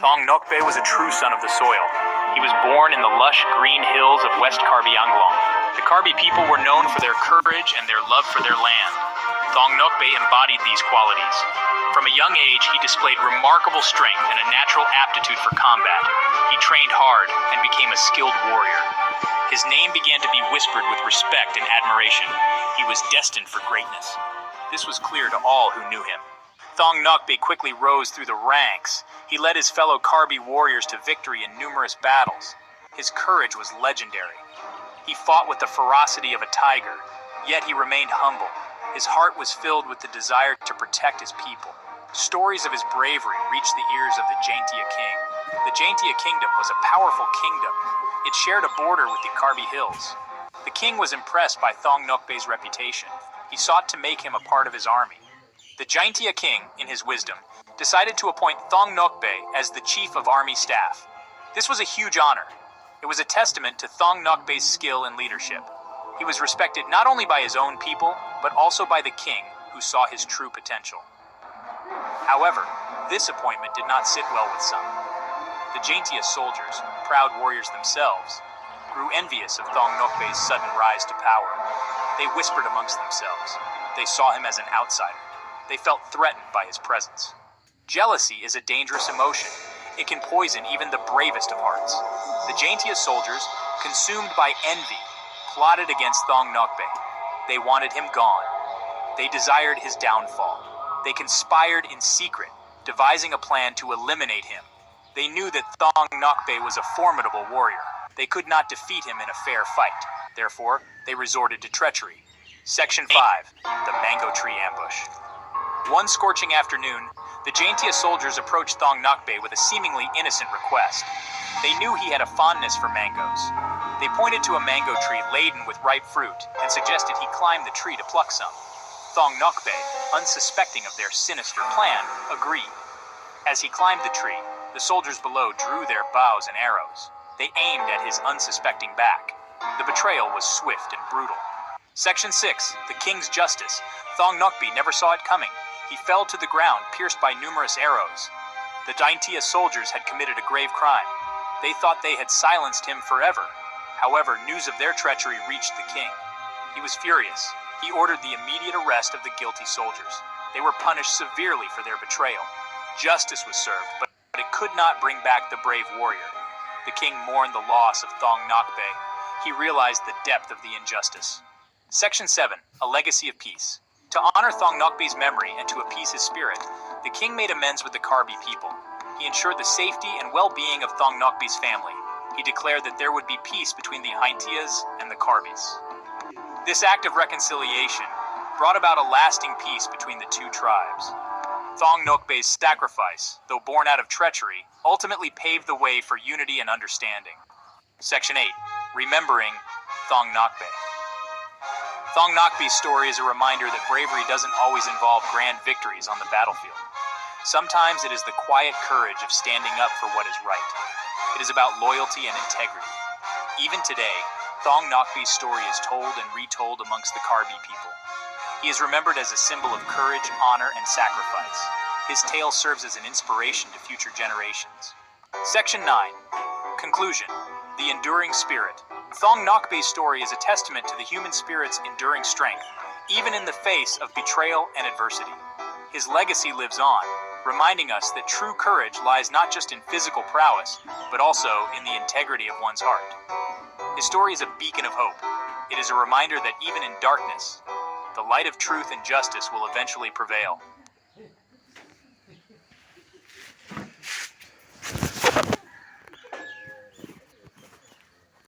Thong-Nokbe was a true son of the soil. He was born in the lush green hills of West Karbi Anglong. The Karbi people were known for their courage and their love for their land. Thong-Nokbe embodied these qualities. From a young age, he displayed remarkable strength and a natural aptitude for combat. He trained hard and became a skilled warrior. His name began to be whispered with respect and admiration. He was destined for greatness. This was clear to all who knew him. Thong-Nokbe quickly rose through the ranks. He led his fellow Karbi warriors to victory in numerous battles. His courage was legendary. He fought with the ferocity of a tiger, yet he remained humble. His heart was filled with the desire to protect his people. Stories of his bravery reached the ears of the Jaintia king. The Jaintia kingdom was a powerful kingdom. It shared a border with the Karbi hills. The king was impressed by Thong-Nokbe's reputation. He sought to make him a part of his army. The Jaintia king, in his wisdom, decided to appoint Thong-Nokbe as the chief of army staff. This was a huge honor. It was a testament to Thong-Nokbe's skill and leadership. He was respected not only by his own people, but also by the king, who saw his true potential. However, this appointment did not sit well with some. The Jaintia soldiers, proud warriors themselves, grew envious of Thong-Nokbe's sudden rise to power. They whispered amongst themselves. They saw him as an outsider. They felt threatened by his presence. Jealousy is a dangerous emotion. It can poison even the bravest of hearts. The Jaintia soldiers, consumed by envy, plotted against Thong-Nokbe. They wanted him gone. They desired his downfall. They conspired in secret, devising a plan to eliminate him. They knew that Thong-Nokbe was a formidable warrior. They could not defeat him in a fair fight. Therefore, they resorted to treachery. Section 5. The Mango Tree Ambush. One scorching afternoon, the Jaintia soldiers approached Thong-Nokbe with a seemingly innocent request. They knew he had a fondness for mangoes. They pointed to a mango tree laden with ripe fruit and suggested he climb the tree to pluck some. Thong-Nokbe, unsuspecting of their sinister plan, agreed. As he climbed the tree, the soldiers below drew their bows and arrows. They aimed at his unsuspecting back. The betrayal was swift and brutal. Section 6. The King's Justice. Thong-Nokbe never saw it coming. He fell to the ground, pierced by numerous arrows. The Jaintia soldiers had committed a grave crime. They thought they had silenced him forever. However, news of their treachery reached the king. He was furious. He ordered the immediate arrest of the guilty soldiers. They were punished severely for their betrayal. Justice was served, but it could not bring back the brave warrior. The king mourned the loss of Thong-Nokbe. He realized the depth of the injustice. Section 7. A Legacy of Peace. To honor Thong-Nokbe's memory and to appease his spirit, the king made amends with the Karbi people. He ensured the safety and well-being of Thong-Nokbe's family. He declared that there would be peace between the Jaintias and the Karbis. This act of reconciliation brought about a lasting peace between the two tribes. Thong-Nokbe's sacrifice, though born out of treachery, ultimately paved the way for unity and understanding. Section 8. Remembering Thong-Nokbe. Thong-Nokbe's story is a reminder that bravery doesn't always involve grand victories on the battlefield. Sometimes it is the quiet courage of standing up for what is right. It is about loyalty and integrity. Even today, Thong-Nokbe's story is told and retold amongst the Karbi people. He is remembered as a symbol of courage, honor, and sacrifice. His tale serves as an inspiration to future generations. Section 9. Conclusion. The Enduring Spirit. Thong-Nokbe's story is a testament to the human spirit's enduring strength, even in the face of betrayal and adversity. His legacy lives on, reminding us that true courage lies not just in physical prowess, but also in the integrity of one's heart. His story is a beacon of hope. It is a reminder that even in darkness, the light of truth and justice will eventually prevail.